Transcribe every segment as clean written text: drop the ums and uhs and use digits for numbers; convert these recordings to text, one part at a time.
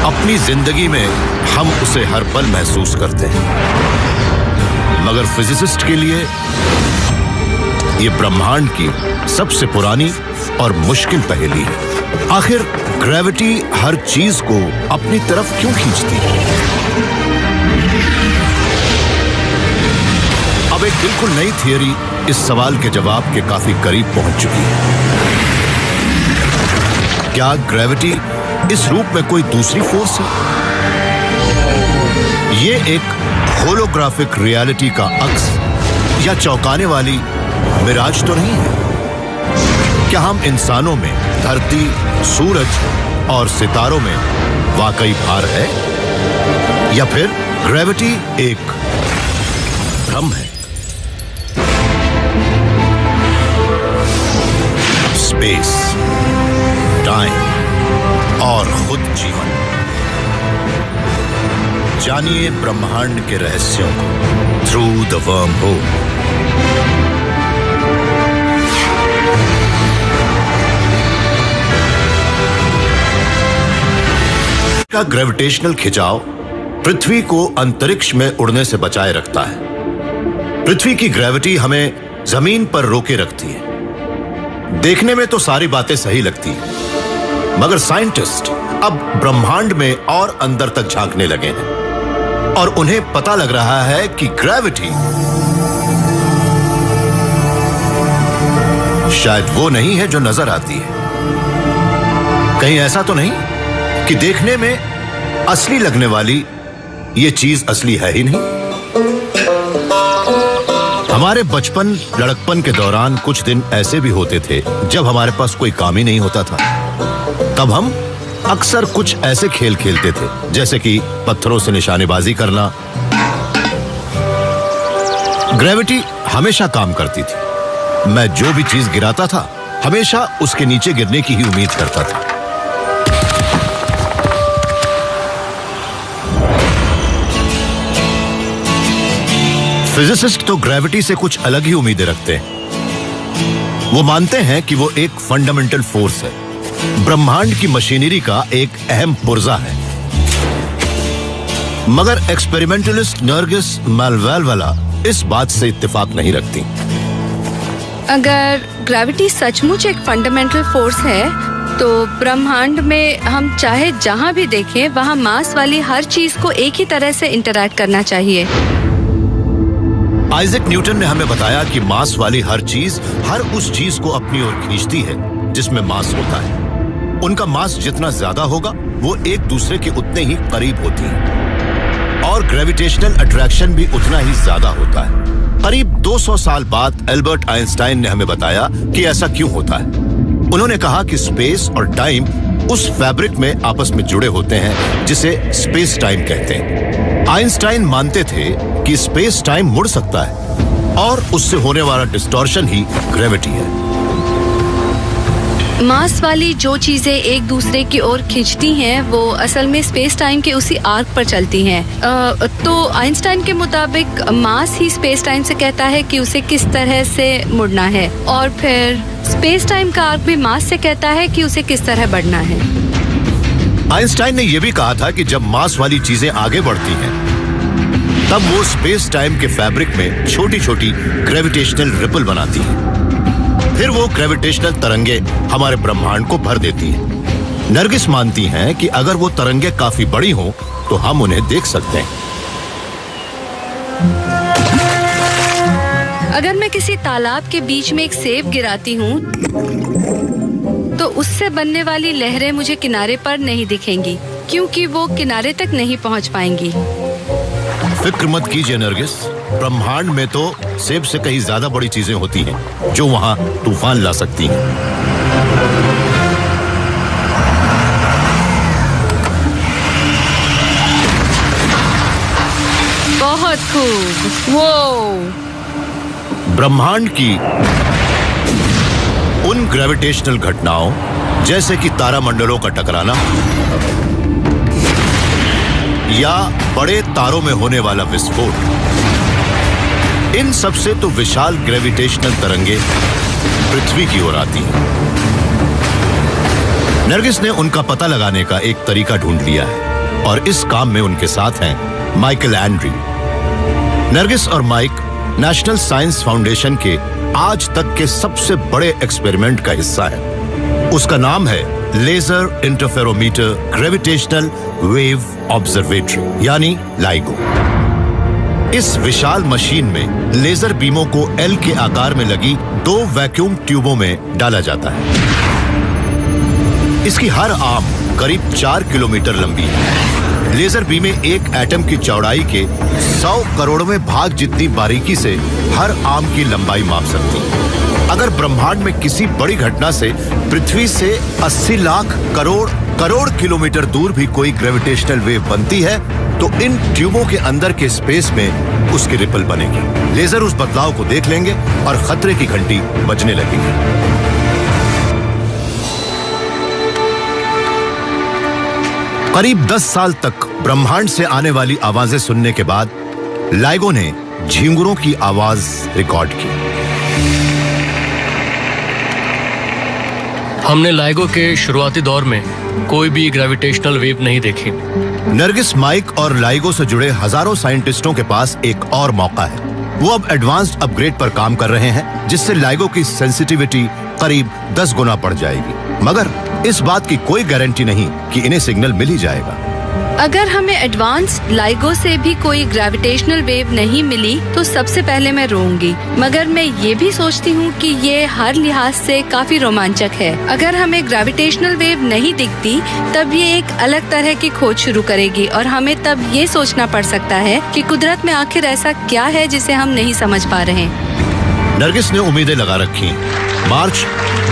अपनी जिंदगी में हम उसे हर पल महसूस करते हैं, मगर फिजिसिस्ट के लिए ये ब्रह्मांड की सबसे पुरानी और मुश्किल पहेली है। आखिर ग्रेविटी हर चीज को अपनी तरफ क्यों खींचती है? अब एक बिल्कुल नई थियरी इस सवाल के जवाब के काफी करीब पहुंच चुकी है। क्या ग्रेविटी इस रूप में कोई दूसरी फोर्स है? ये एक होलोग्राफिक रियलिटी का अक्स या चौंकाने वाली मिराज तो नहीं है? क्या हम इंसानों में धरती, सूरज और सितारों में वाकई भार है, या फिर ग्रेविटी एक भ्रम है? स्पेस, टाइम और खुद जीवन, जानिए ब्रह्मांड के रहस्यों को थ्रू द वर्म होल। का ग्रेविटेशनल खिंचाव पृथ्वी को अंतरिक्ष में उड़ने से बचाए रखता है। पृथ्वी की ग्रेविटी हमें जमीन पर रोके रखती है। देखने में तो सारी बातें सही लगती हैं, मगर साइंटिस्ट अब ब्रह्मांड में और अंदर तक झांकने लगे हैं और उन्हें पता लग रहा है कि ग्रेविटी शायद वो नहीं है जो नजर आती है। कहीं ऐसा तो नहीं कि देखने में असली लगने वाली ये चीज असली है ही नहीं? हमारे बचपन, लड़कपन के दौरान कुछ दिन ऐसे भी होते थे जब हमारे पास कोई काम ही नहीं होता था। तब हम अक्सर कुछ ऐसे खेल खेलते थे जैसे कि पत्थरों से निशानेबाजी करना। ग्रेविटी हमेशा काम करती थी। मैं जो भी चीज गिराता था हमेशा उसके नीचे गिरने की ही उम्मीद करता था। फिजिसिस्ट तो ग्रेविटी से कुछ अलग ही उम्मीदें रखते हैं। वो मानते हैं कि वो एक फंडामेंटल फोर्स है, ब्रह्मांड की मशीनरी का एक अहम पुर्जा है। मगर एक्सपेरिमेंटलिस्ट नरगिस मालवैलवाला इस बात से इत्तेफाक नहीं रखती। अगर ग्रेविटी सचमुच एक फंडामेंटल फोर्स है तो ब्रह्मांड में हम चाहे जहां भी देखें वहां मास वाली हर चीज को एक ही तरह से इंटरैक्ट करना चाहिए। आइजैक न्यूटन ने हमें बताया कि मास वाली हर चीज हर उस चीज को अपनी ओर खींचती है जिसमें मास होता है। उनका मास जितना ज्यादा होगा वो एक दूसरे के उतने ही करीब होती है और ग्रेविटेशनल अट्रैक्शन भी उतना ही ज्यादा होता है। करीब 200 साल बाद एल्बर्ट आइंस्टाइन ने हमें बताया कि ऐसा क्यों होता है। उन्होंने कहा कि स्पेस और टाइम उस फैब्रिक में आपस में जुड़े होते हैं जिसे स्पेस टाइम कहते हैं। आइंस्टाइन मानते थे कि स्पेस टाइम मुड़ सकता है और उससे होने वाला डिस्टॉर्शन ही ग्रेविटी है। मास वाली जो चीजें एक दूसरे की ओर खींचती हैं वो असल में स्पेस टाइम के उसी आर्क पर चलती हैं। तो आइंस्टाइन के मुताबिक मास ही स्पेस टाइम से कहता है कि उसे किस तरह से मुड़ना है, और फिर स्पेस टाइम का आर्क भी मास से कहता है कि उसे किस तरह बढ़ना है। आइंस्टाइन ने यह भी कहा था कि जब मास वाली चीजें आगे बढ़ती हैं तब वो स्पेस टाइम के फैब्रिक में छोटी छोटी ग्रेविटेशनल रिपल बनाती हैं। फिर वो ग्रेविटेशनल तरंगे हमारे ब्रह्मांड को भर देती हैं। नरगिस मानती हैं कि अगर वो तरंगे काफी बड़ी हों तो हम उन्हें देख सकते हैं। अगर मैं किसी तालाब के बीच में एक सेब गिराती हूँ तो उससे बनने वाली लहरें मुझे किनारे पर नहीं दिखेंगी क्योंकि वो किनारे तक नहीं पहुँच पाएंगी। फिक्र मत कीजिए नरगिस, ब्रह्मांड में तो सेब से कहीं ज्यादा बड़ी चीजें होती हैं जो वहां तूफान ला सकती हैं। बहुत खूब। वो ब्रह्मांड की उन ग्रेविटेशनल घटनाओं जैसे कि तारामंडलों का टकराना या बड़े तारों में होने वाला विस्फोट, इन सबसे तो विशाल ग्रेविटेशनल तरंगे पृथ्वी की ओर आती हैं। नरगिस ने उनका पता लगाने का एक तरीका ढूंढ लिया है और इस काम में उनके साथ हैं माइकल एंड्री। नरगिस और माइक नेशनल साइंस फाउंडेशन के आज तक के सबसे बड़े एक्सपेरिमेंट का हिस्सा है। उसका नाम है laser interferometer gravitational wave observatory यानी लाइगो। इस विशाल मशीन में लेजर बीमों को एल के आकार में लगी 2 वैक्यूम ट्यूबों में डाला जाता है। इसकी हर आर्म करीब 4 किलोमीटर लंबी है। लेजर बीमें एक एटम की चौड़ाई के 100 करोड़वें भाग जितनी बारीकी से हर आर्म की लंबाई माप सकती है। अगर ब्रह्मांड में किसी बड़ी घटना से पृथ्वी से 80 लाख करोड़ किलोमीटर दूर भी कोई ग्रेविटेशनल वेव बनती है तो इन ट्यूबों के अंदर के स्पेस में उसकी रिपल बनेगी। लेजर उस बदलाव को देख लेंगे और खतरे की घंटी बजने लगेगी। करीब 10 साल तक ब्रह्मांड से आने वाली आवाजें सुनने के बाद लाइगो ने झींगुरों की आवाज रिकॉर्ड की। हमने लाइगो के शुरुआती दौर में कोई भी ग्रेविटेशनल वेव नहीं देखी। नरगिस, माइक और लाइगो से जुड़े हजारों साइंटिस्टों के पास एक और मौका है। वो अब एडवांस्ड अपग्रेड पर काम कर रहे हैं जिससे लाइगो की सेंसिटिविटी करीब 10 गुना बढ़ जाएगी। मगर इस बात की कोई गारंटी नहीं कि इन्हें सिग्नल मिल ही जाएगा। अगर हमें एडवांस्ड लाइगो से भी कोई ग्रेविटेशनल वेव नहीं मिली तो सबसे पहले मैं रोऊंगी, मगर मैं ये भी सोचती हूँ कि ये हर लिहाज से काफी रोमांचक है। अगर हमें ग्रेविटेशनल वेव नहीं दिखती तब ये एक अलग तरह की खोज शुरू करेगी और हमें तब ये सोचना पड़ सकता है कि कुदरत में आखिर ऐसा क्या है जिसे हम नहीं समझ पा रहे। नरगिस ने उम्मीदें लगा रखी। मार्च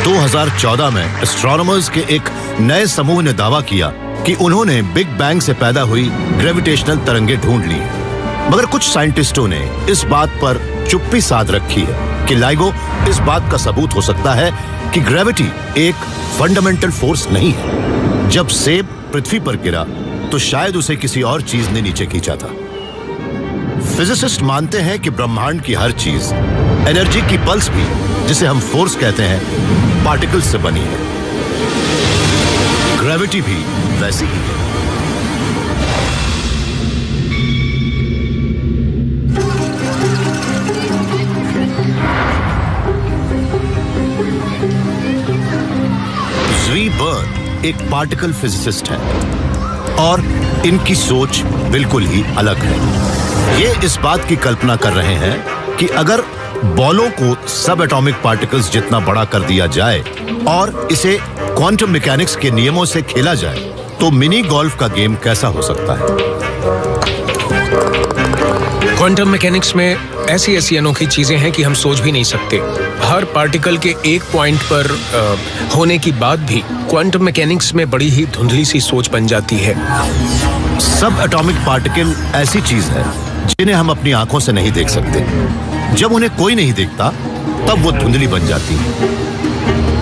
2014 में एस्ट्रोनॉमर्स के एक नए समूह ने दावा किया कि उन्होंने बिग बैंग से पैदा हुई ग्रेविटेशनल तरंगे ढूंढ ली हैं। मगर कुछ साइंटिस्टों ने इस बात पर चुप्पी साध रखी है कि लाइगो इस बात का सबूत हो सकता है कि ग्रेविटी एक फंडामेंटल फोर्स नहीं है। जब सेब पृथ्वी पर गिरा तो शायद उसे किसी और चीज ने नीचे खींचा था। फिजिसिस्ट मानते हैं कि ब्रह्मांड की हर चीज, एनर्जी की पल्स भी, जिसे हम फोर्स कहते हैं, पार्टिकल्स से बनी है। ग्रेविटी भी वैसी ही है। ज़्वी बर्न एक पार्टिकल फिजिसिस्ट है और इनकी सोच बिल्कुल ही अलग है। ये इस बात की कल्पना कर रहे हैं कि अगर बॉलों को सब एटॉमिक पार्टिकल्स जितना बड़ा कर दिया जाए और इसे क्वांटम मैकेनिक्स के नियमों से खेला जाए तो मिनी गोल्फ का गेम कैसा हो सकता है। क्वांटम मैकेनिक्स में ऐसी अनोखी चीजें हैं कि हम सोच भी नहीं सकते। हर पार्टिकल के एक पॉइंट पर होने की बात भी क्वांटम मैकेनिक्स में बड़ी ही धुंधली सी सोच बन जाती है। सब एटॉमिक पार्टिकल ऐसी चीज है जिन्हें हम अपनी आंखों से नहीं देख सकते। जब उन्हें कोई नहीं देखता तब वो धुंधली बन जाती है।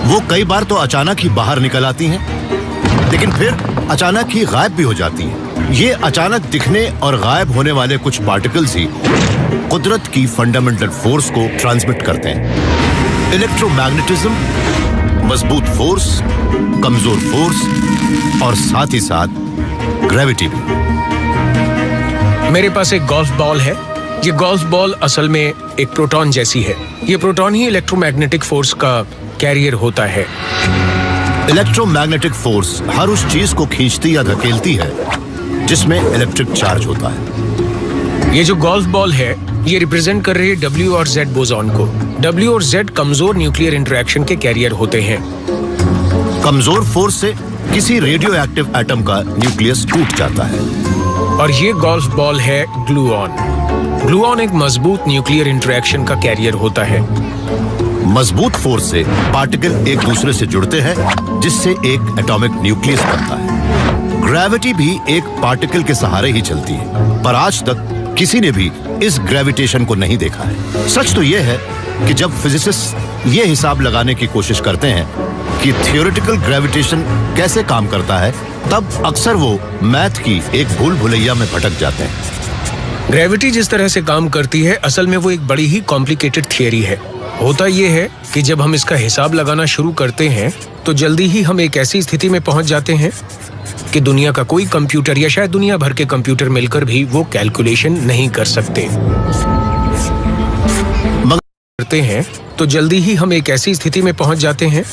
वो कई बार तो अचानक ही बाहर निकल आती हैं, लेकिन फिर अचानक ही गायब भी हो जाती हैं। ये अचानक दिखने और गायब होने वाले कुछ पार्टिकल्स ही कुदरत की फंडामेंटल फोर्स को ट्रांसमिट करते हैं। इलेक्ट्रोमैग्नेटिज्म, मजबूत फोर्स, कमजोर फोर्स और साथ ही साथ ग्रेविटी भी। मेरे पास एक गोल्फ बॉल है। ये गोल्फ बॉल असल में एक प्रोटॉन जैसी है। ये प्रोटॉन ही इलेक्ट्रोमैग्नेटिक फोर्स का कैरियर होता है। इलेक्ट्रोमैग्नेटिक फोर्स हर उस चीज को खींचती या धकेलती है जिसमें इलेक्ट्रिक चार्ज होता है। ये जो गोल्फ बॉल है ये रिप्रेजेंट कर रही है W और Z बोसॉन को। W और Z कमजोर न्यूक्लियर इंटरेक्शन के कैरियर होते हैं। कमजोर फोर्स से किसी रेडियो एक्टिव एटम का न्यूक्लियस टूट जाता है। और ये गोल्फ बॉल है ग्लूऑन। ग्लूऑन एक मजबूत न्यूक्लियर इंटरेक्शन का कैरियर होता है। मजबूत फोर्स से पार्टिकल एक दूसरे से जुड़ते हैं जिससे एक एटॉमिक न्यूक्लियस बनता है। ग्रेविटी भी एक पार्टिकल के सहारे ही चलती है, पर आज तक किसी ने भी इस ग्रेविटेशन को नहीं देखा है। सच तो यह है कि जब फिजिसिस्ट ये हिसाब लगाने की कोशिश करते हैं कि थियोरेटिकल ग्रेविटेशन कैसे काम करता है, तब अक्सर वो मैथ की एक भूल भुलैया में भटक जाते हैं। ग्रेविटी जिस तरह से काम करती है असल में वो एक बड़ी ही कॉम्प्लिकेटेड थियरी है। होता ये है कि जब हम इसका हिसाब लगाना शुरू करते हैं तो जल्दी ही हम एक ऐसी स्थिति में पहुंच जाते हैं कि दुनिया का कोई कंप्यूटर या शायद दुनिया भर के कंप्यूटर मिलकर भी वो कैलकुलेशन नहीं कर सकते। करते हैं तो जल्दी ही हम एक ऐसी स्थिति में पहुंच जाते हैं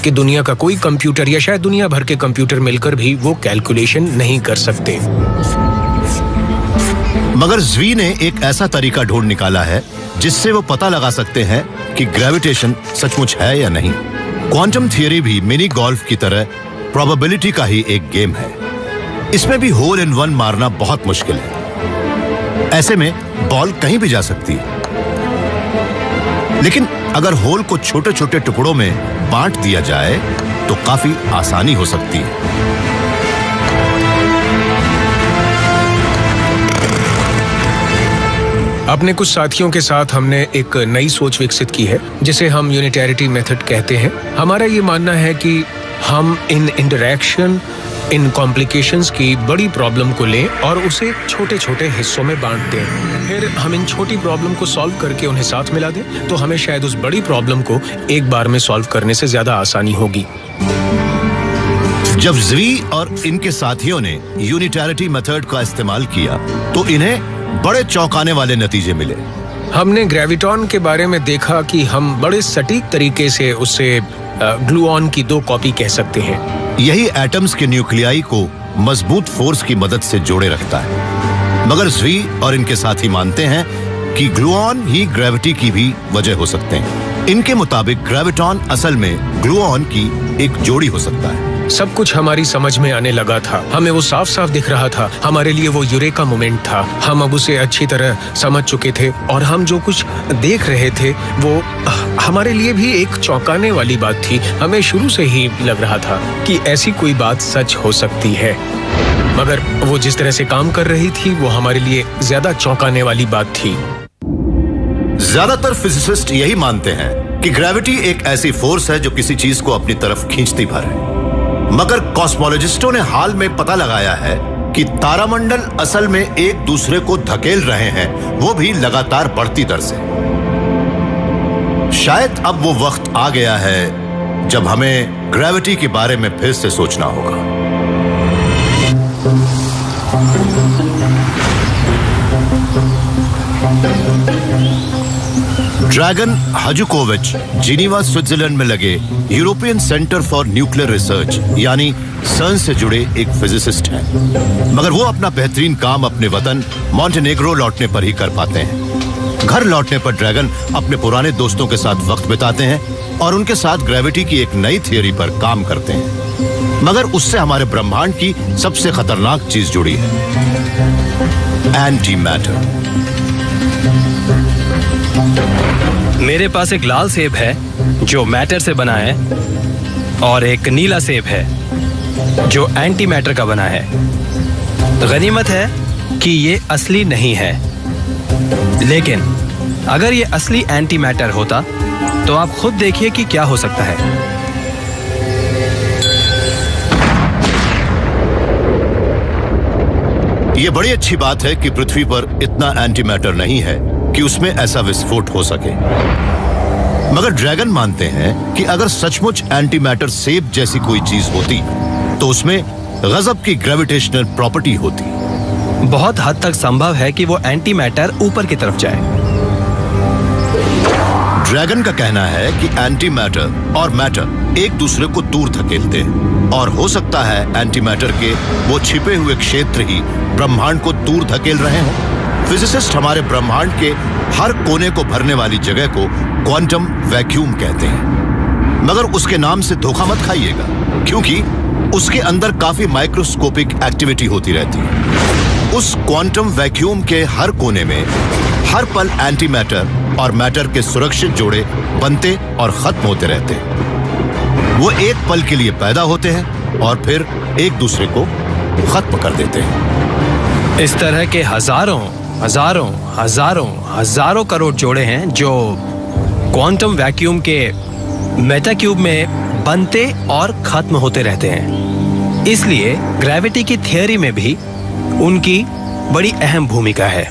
कि दुनिया का कोई कंप्यूटर या शायद दुनिया भर के कंप्यूटर मिलकर भी वो कैलकुलेशन नहीं कर सकते। मगर ज़्वी ने एक ऐसा तरीका ढूंढ निकाला है जिससे वो पता लगा सकते हैं कि ग्रेविटेशन सचमुच है या नहीं। क्वांटम थियरी भी मिनी गोल्फ की तरह प्रोबेबिलिटी का ही एक गेम है। इसमें भी होल इन वन मारना बहुत मुश्किल है। ऐसे में बॉल कहीं भी जा सकती है, लेकिन अगर होल को छोटे छोटे टुकड़ों में बांट दिया जाए तो काफी आसानी हो सकती है। अपने कुछ साथियों के साथ हमने एक नई सोच विकसित की है जिसे हम यूनिटैरिटी मेथड कहते हैं। हमारा ये मानना है कि हम इन इंटरैक्शन, इन कॉम्प्लिकेशंस की बड़ी प्रॉब्लम को लें और उसे छोटे छोटे हिस्सों में बांट दें। फिर हम इन छोटी प्रॉब्लम को सॉल्व करके उन्हें साथ मिला दें तो हमें शायद उस बड़ी प्रॉब्लम को एक बार में सॉल्व करने से ज्यादा आसानी होगी। जब ज़्वी और इनके साथियों ने यूनिटैरिटी मेथड का इस्तेमाल किया तो इन्हें बड़े चौंकाने वाले नतीजे मिले। हमने ग्रेविटॉन के बारे में देखा कि हम बड़े सटीक तरीके से उससे ग्लूऑन की 2 कॉपी कह सकते हैं। यही एटम्स के न्यूक्लियाई को मजबूत फोर्स की मदद से जोड़े रखता है। मगर ज़्वी और इनके साथी मानते हैं कि ग्लूऑन ही ग्रेविटी की भी वजह हो सकते हैं। इनके मुताबिक ग्रेविटॉन असल में ग्लूऑन की एक जोड़ी हो सकता है। सब कुछ हमारी समझ में आने लगा था। हमें वो साफ साफ दिख रहा था। हमारे लिए वो यूरेका मोमेंट था। हम अब उसे अच्छी तरह समझ चुके थे और हम जो कुछ देख रहे थे वो हमारे लिए भी एक चौंकाने वाली बात थी। हमें शुरू से ही लग रहा था कि ऐसी कोई बात सच हो सकती है, मगर वो जिस तरह से काम कर रही थी वो हमारे लिए ज्यादा चौंकाने वाली बात थी। ज्यादातर फिजिसिस्ट यही मानते हैं कि ग्रेविटी एक ऐसी फोर्स है जो किसी चीज को अपनी तरफ खींचती भर है। मगर कॉस्मोलॉजिस्टों ने हाल में पता लगाया है कि तारामंडल असल में एक दूसरे को धकेल रहे हैं, वो भी लगातार बढ़ती दर से। शायद अब वो वक्त आ गया है जब हमें ग्रेविटी के बारे में फिर से सोचना होगा। ड्रैगन हजुकोविच जिनीवा स्विट्जरलैंड में लगे European centre for nuclear research यानी सर्न से जुड़े एक फिजिसिस्ट हैं। मगर वो अपना बेहतरीन काम अपने वतन मॉन्टेनेग्रो लौटने पर ही कर पाते हैं। घर लौटने पर ड्रैगन अपने पुराने दोस्तों के साथ वक्त बिताते हैं और उनके साथ ग्रेविटी की एक नई थियरी पर काम करते हैं। मगर उससे हमारे ब्रह्मांड की सबसे खतरनाक चीज जुड़ी है, एंटी मैटर। मेरे पास एक लाल सेब है जो मैटर से बना है और एक नीला सेब है जो एंटी मैटर का बना है। गनीमत है कि ये असली नहीं है, लेकिन अगर ये असली एंटी मैटर होता तो आप खुद देखिए कि क्या हो सकता है। ये बड़ी अच्छी बात है कि पृथ्वी पर इतना एंटी मैटर नहीं है कि उसमें ऐसा विस्फोट हो सके। मगर ड्रैगन मानते हैं कि अगर सचमुच एंटी मैटर सेब जैसी कोई चीज होती तो उसमें गजब की ग्रेविटेशनल प्रॉपर्टी होती। बहुत हद तक संभव है कि वो एंटी मैटर ऊपर की तरफ जाए। ड्रैगन का कहना है कि एंटी मैटर और मैटर एक दूसरे को दूर धकेलते हैं और हो सकता है एंटी मैटर के वो छिपे हुए क्षेत्र ही ब्रह्मांड को दूर धकेल रहे हों। फिजिसिस्ट हमारे ब्रह्मांड के हर कोने को भरने वाली जगह को क्वांटम वैक्यूम कहते हैं। मगर उसके नाम से धोखा मत खाइएगा, क्योंकि उसके अंदर काफी माइक्रोस्कोपिक एक्टिविटी होती रहती है। उस क्वांटम वैक्यूम के हर कोने में हर पल एंटी मैटर और मैटर के सुरक्षित जोड़े बनते और खत्म होते रहते हैं। वो एक पल के लिए पैदा होते हैं और फिर एक दूसरे को खत्म कर देते हैं। इस तरह के हजारों हजारों हजारों हजारों करोड़ जोड़े हैं जो क्वांटम वैक्यूम के मेटा क्यूब में बनते और खत्म होते रहते हैं। इसलिए ग्रेविटी की थियरी में भी उनकी बड़ी अहम भूमिका है।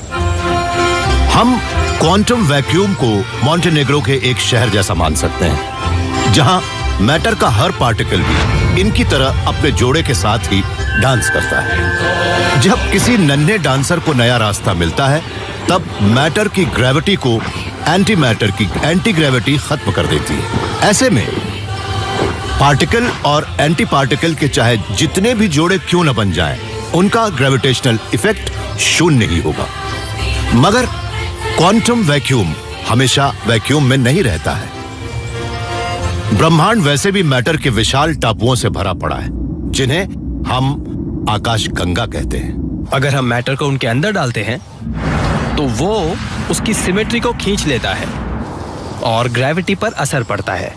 हम क्वांटम वैक्यूम को मॉन्टेनेग्रो के एक शहर जैसा मान सकते हैं, जहां मैटर का हर पार्टिकल भी इनकी तरह अपने जोड़े के साथ ही डांस करता है। जब किसी नन्हे डांसर को नया रास्ता मिलता है, तब मैटर की ग्रेविटी को एंटी मैटर की एंटी ग्रेविटी खत्म कर देती है। ऐसे में पार्टिकल और एंटी पार्टिकल के चाहे जितने भी जोड़े क्यों न बन जाएं, उनका ग्रेविटेशनल इफेक्ट शून्य ही होगा। मगर क्वांटम वैक्यूम हमेशा वैक्यूम में नहीं रहता है। ब्रह्मांड वैसे भी मैटर के विशाल टापुओं से भरा पड़ा है, जिन्हें हम आकाश गंगा कहते हैं। अगर हम मैटर को उनके अंदर डालते हैं तो वो उसकी सिमेट्री को खींच लेता है और ग्रेविटी पर असर पड़ता है।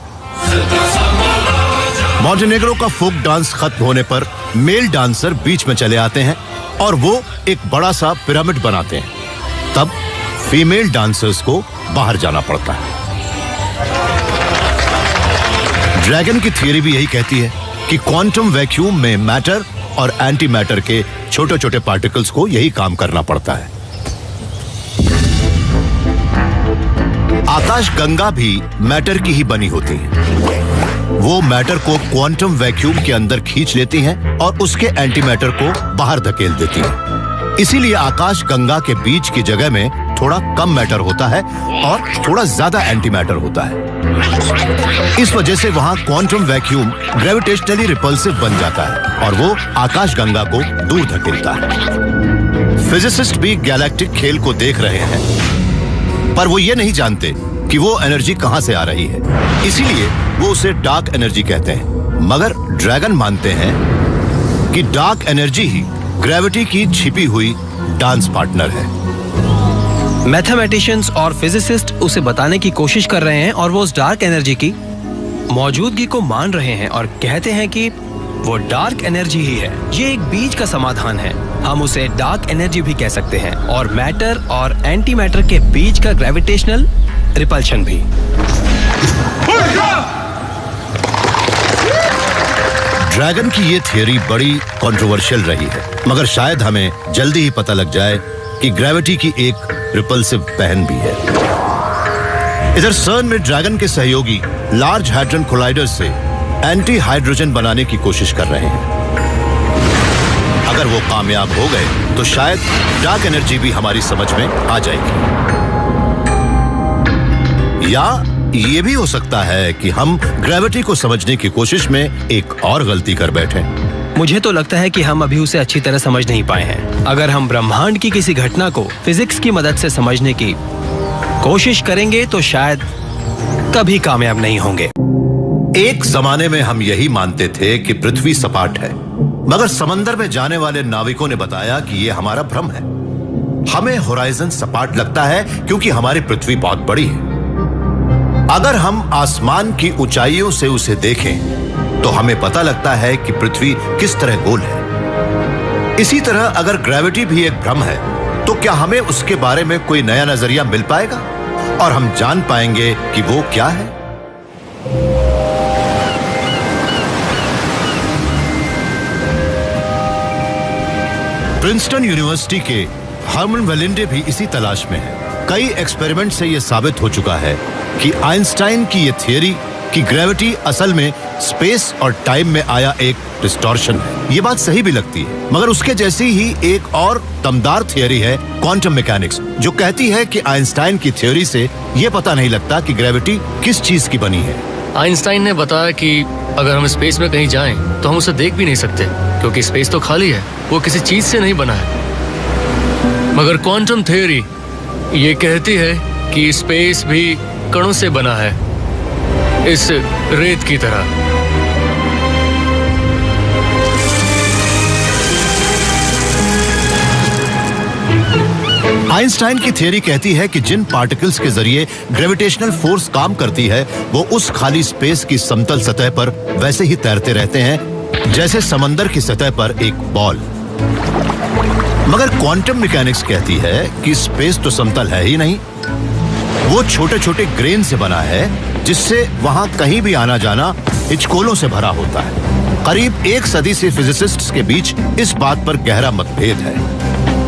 मॉन्टेनेग्रो का फोक डांस खत्म होने पर मेल डांसर बीच में चले आते हैं और वो एक बड़ा सा पिरामिड बनाते हैं। तब फीमेल डांसर्स को बाहर जाना पड़ता है। ड्रैगन की थियरी भी यही कहती है कि क्वांटम वैक्यूम में मैटर और एंटी मैटर के छोटे छोटे पार्टिकल्स को यही काम करना पड़ता है। आकाश गंगा भी मैटर की ही बनी होती है। वो मैटर को क्वांटम वैक्यूम के अंदर खींच लेती हैं और उसके एंटी मैटर को बाहर धकेल देती हैं। इसीलिए आकाश गंगा के बीच की जगह में थोड़ा कम मैटर होता है और थोड़ा ज्यादा एंटी मैटर होता है। इस वजह से वहां क्वांटम वैक्यूम ग्रेविटेशनली रिपल्सिव बन जाता है और वो आकाश गंगा को दूर धकेलता है। फिजिसिस्ट भी गैलेक्टिक खेल को देख रहे हैं, पर वो ये नहीं जानते कि वो एनर्जी कहां से आ रही है, इसीलिए वो उसे डार्क एनर्जी कहते हैं। मगर ड्रैगन मानते हैं कि डार्क एनर्जी ही ग्रेविटी की छिपी हुई डांस पार्टनर है। मैथमेटिशियंस और फिजिसिस्ट उसे बताने की कोशिश कर रहे हैं और वो उस डार्क एनर्जी की मौजूदगी को मान रहे हैं और कहते हैं कि वो डार्क एनर्जी ही है। ये एक बीच का समाधान है। हम उसे डार्क एनर्जी भी कह सकते हैं और मैटर और एंटी मैटर के बीच का ग्रेविटेशनल रिपल्शन भी। ड्रैगन की ये थियरी बड़ी कंट्रोवर्शियल रही है, मगर शायद हमें जल्दी ही पता लग जाए कि ग्रेविटी की एक रिपल्सिव बहन भी है। इधर सर्न में ड्रैगन के सहयोगी लार्ज हैड्रन कोलाइडर से एंटी हाइड्रोजन बनाने की कोशिश कर रहे हैं। अगर वो कामयाब हो गए तो शायद डार्क एनर्जी भी हमारी समझ में आ जाएगी। या ये भी हो सकता है कि हम ग्रेविटी को समझने की कोशिश में एक और गलती कर बैठे। मुझे तो लगता है कि हम अभी उसे अच्छी तरह समझ नहीं पाए हैं। अगर हम ब्रह्मांड की किसी घटना को फिजिक्स की मदद से समझने की कोशिश करेंगे तो शायद कभी कामयाब नहीं होंगे। एक जमाने में हम यही मानते थे कि पृथ्वी सपाट है, मगर समंदर में जाने वाले नाविकों ने बताया कि यह हमारा भ्रम है। हमें होराइजन सपाट लगता है क्योंकि हमारी पृथ्वी बहुत बड़ी है। अगर हम आसमान की ऊंचाइयों से उसे देखें तो हमें पता लगता है कि पृथ्वी किस तरह गोल है। इसी तरह अगर ग्रेविटी भी एक भ्रम है तो क्या हमें उसके बारे में कोई नया नजरिया मिल पाएगा और हम जान पाएंगे कि वो क्या है। प्रिंसटन यूनिवर्सिटी के हर्मन वेलिंडे भी इसी तलाश में है। कई एक्सपेरिमेंट से यह साबित हो चुका है कि आइंस्टाइन की यह थियरी कि ग्रेविटी असल में स्पेस और टाइम में आया एक डिस्टॉर्शन है, ये बात सही भी लगती है। मगर उसके जैसी ही एक और दमदार थियरी है क्वांटम मैकेनिक्स, जो कहती है कि आइंस्टाइन की थियरी से यह पता नहीं लगता कि ग्रेविटी किस चीज की बनी है। आइंस्टाइन ने बताया कि अगर हम स्पेस में कहीं जाएं तो हम उसे देख भी नहीं सकते, क्योंकि स्पेस तो खाली है, वो किसी चीज से नहीं बना है। मगर क्वांटम थ्योरी ये कहती है कि स्पेस भी कणों से बना है, इस रेत की तरह। आइंस्टाइन की थियरी कहती है कि जिन पार्टिकल्स के जरिए ग्रेविटेशनल फोर्स काम करती है वो उस खाली स्पेस की समतल सतह पर वैसे ही तैरते रहते हैं जैसे समंदर की सतह पर एक बॉल। मगर क्वांटम मैकेनिक्स कहती है कि स्पेस तो समतल है ही नहीं, वो छोटे छोटे ग्रेन से बना है जिससे वहां कहीं भी आना जाना हिचकोलों से भरा होता है। करीब एक सदी से फिजिसिस्ट्स के बीच इस बात पर गहरा मतभेद है,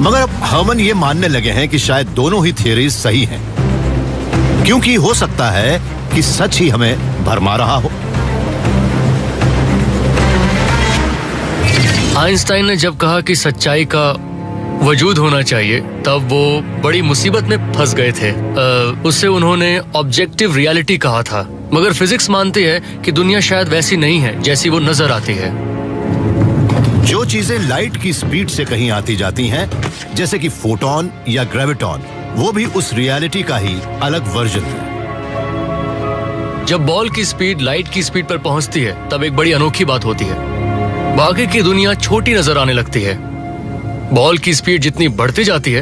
मगर अब हर्मन ये मानने लगे हैं कि शायद दोनों ही थियरीज सही हैं। क्योंकि हो सकता है कि सच ही हमें भरमा रहा हो। आइंस्टाइन ने जब कहा कि सच्चाई का वजूद होना चाहिए, तब वो बड़ी मुसीबत में फंस गए थे। उससे उन्होंने ऑब्जेक्टिव रियलिटी कहा था, मगर फिजिक्स मानती है कि दुनिया शायद वैसी नहीं है जैसी वो नजर आती है। जो चीजें लाइट की स्पीड से कहीं आती जाती हैं, जैसे कि फोटोन या ग्रेविटॉन, वो भी उस रियलिटी का ही अलग वर्जन है। जब बॉल की स्पीड लाइट की स्पीड पर पहुंचती है, तब एक बड़ी अनोखी बात होती है। बाकी की दुनिया छोटी नजर आने लगती है। बॉल की स्पीड जितनी बढ़ती जाती है,